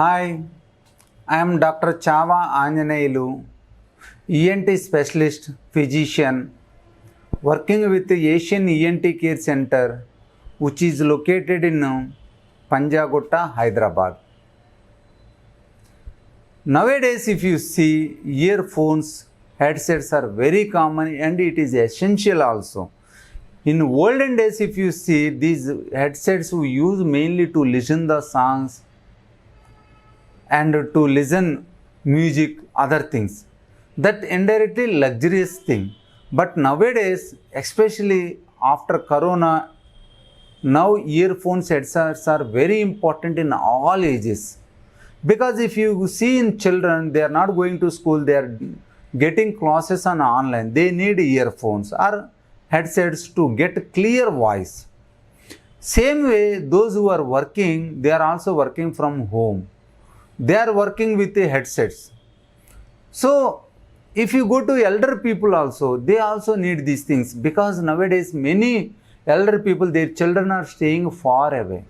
Hi, I am Dr. Chava Anjaneyulu, ENT specialist, physician, working with the Asian ENT Care Center, which is located in Panjagutta, Hyderabad. Nowadays, if you see, earphones, headsets are very common and it is essential also. In olden days, if you see, these headsets we use mainly to listen the songs and to listen music, other things. That indirectly luxurious thing. But nowadays, especially after Corona, now earphones headsets are very important in all ages. Because if you see in children, they are not going to school, they are getting classes on online. They need earphones or headsets to get clear voice. Same way, those who are working, they are also working from home. They are working with the headsets. So, if you go to elder people also, they also need these things because nowadays many elder people, their children are staying far away.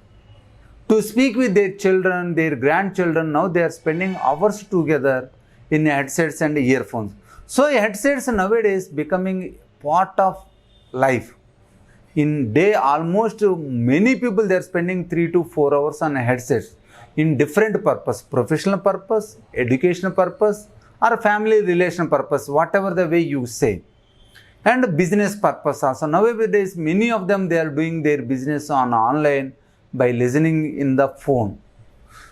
To speak with their children, their grandchildren, now they are spending hours together in headsets and earphones. So headsets nowadays becoming part of life. In day almost many people they are spending 3 to 4 hours on headsets in different purpose, professional purpose, educational purpose or family relation purpose, whatever the way you say. And business purpose also. Nowadays many of them they are doing their business on online by listening in the phone.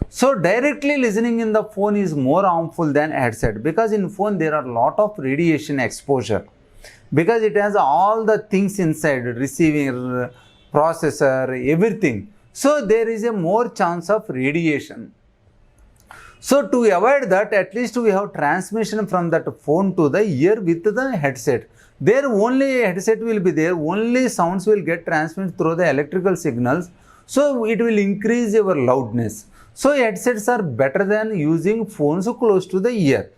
So directly listening in the phone is more harmful than headset because in phone there are a lot of radiation exposure because it has all the things inside, receiver, processor, everything. So there is a more chance of radiation. So to avoid that, at least we have transmission from that phone to the ear with the headset. There only headset will be there, only sounds will get transmitted through the electrical signals. So it will increase your loudness. So headsets are better than using phones close to the ear.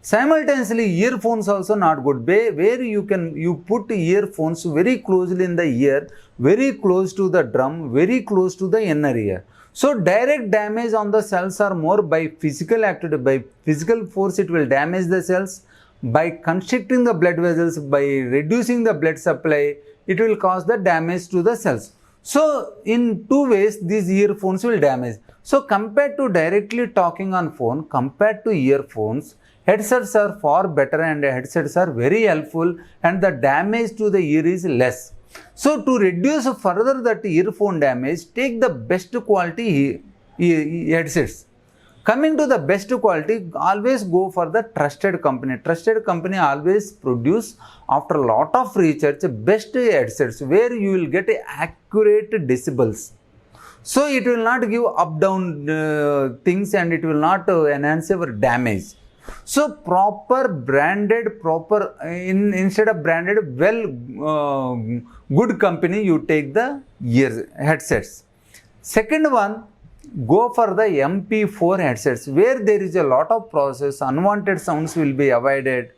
Simultaneously, earphones also not good. Where you put earphones very closely in the ear, very close to the drum, very close to the inner ear. So direct damage on the cells are more by physical activity, by physical force it will damage the cells. By constricting the blood vessels, by reducing the blood supply, it will cause the damage to the cells. So in two ways these earphones will damage. So compared to directly talking on phone, compared to earphones, headsets are far better and headsets are very helpful and the damage to the ear is less. So to reduce further that earphone damage, take the best quality headsets. Coming to the best quality, always go for the trusted company. Trusted company always produce after a lot of research best headsets where you will get accurate decibels. So it will not give up down things and it will not enhance your damage. So proper branded, instead of branded, good company you take the headsets. Second one, go for the MP4 headsets where there is a lot of process, unwanted sounds will be avoided,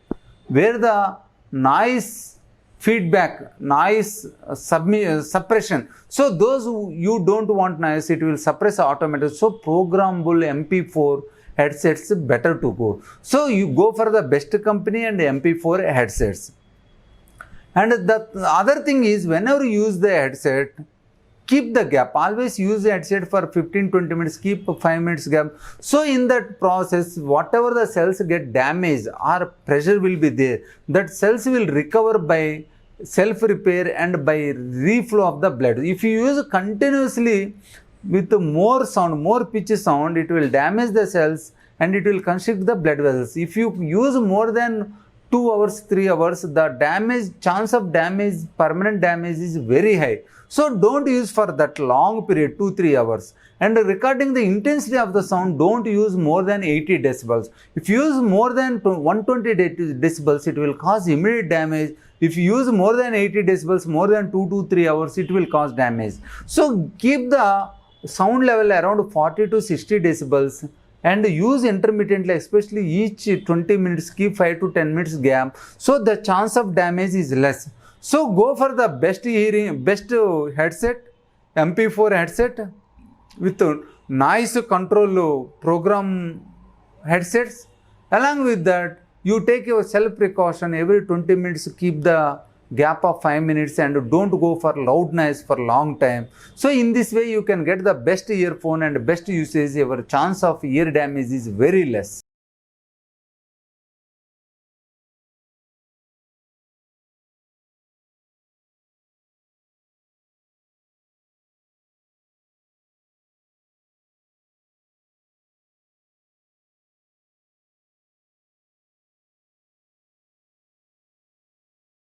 where the noise feedback, noise suppression. So those who you don't want noise, it will suppress automatically. So programmable MP4 headsets better to go. So you go for the best company and MP4 headsets. And the other thing is whenever you use the headset, keep the gap. Always use the headset for 15-20 minutes, keep 5 minutes gap. So in that process, whatever the cells get damaged or pressure will be there, that cells will recover by self-repair and by reflow of the blood. If you use continuously with more sound, more pitch sound, it will damage the cells and it will constrict the blood vessels. If you use more than 2 hours, 3 hours, the chance of damage, permanent damage is very high. So don't use for that long period, 2-3 hours. And regarding the intensity of the sound, don't use more than 80 decibels. If you use more than 120 decibels, it will cause immediate damage. If you use more than 80 decibels, more than 2 to 3 hours, it will cause damage. So keep the sound level around 40 to 60 decibels and use intermittently, especially each 20 minutes, keep 5 to 10 minutes gap. So the chance of damage is less. So go for the best headset, MP4 headset with noise control program headsets. Along with that, you take your self precaution every 20 minutes, keep the gap of 5 minutes and don't go for loud noise for long time. So in this way you can get the best earphone and best usage. Your chance of ear damage is very less.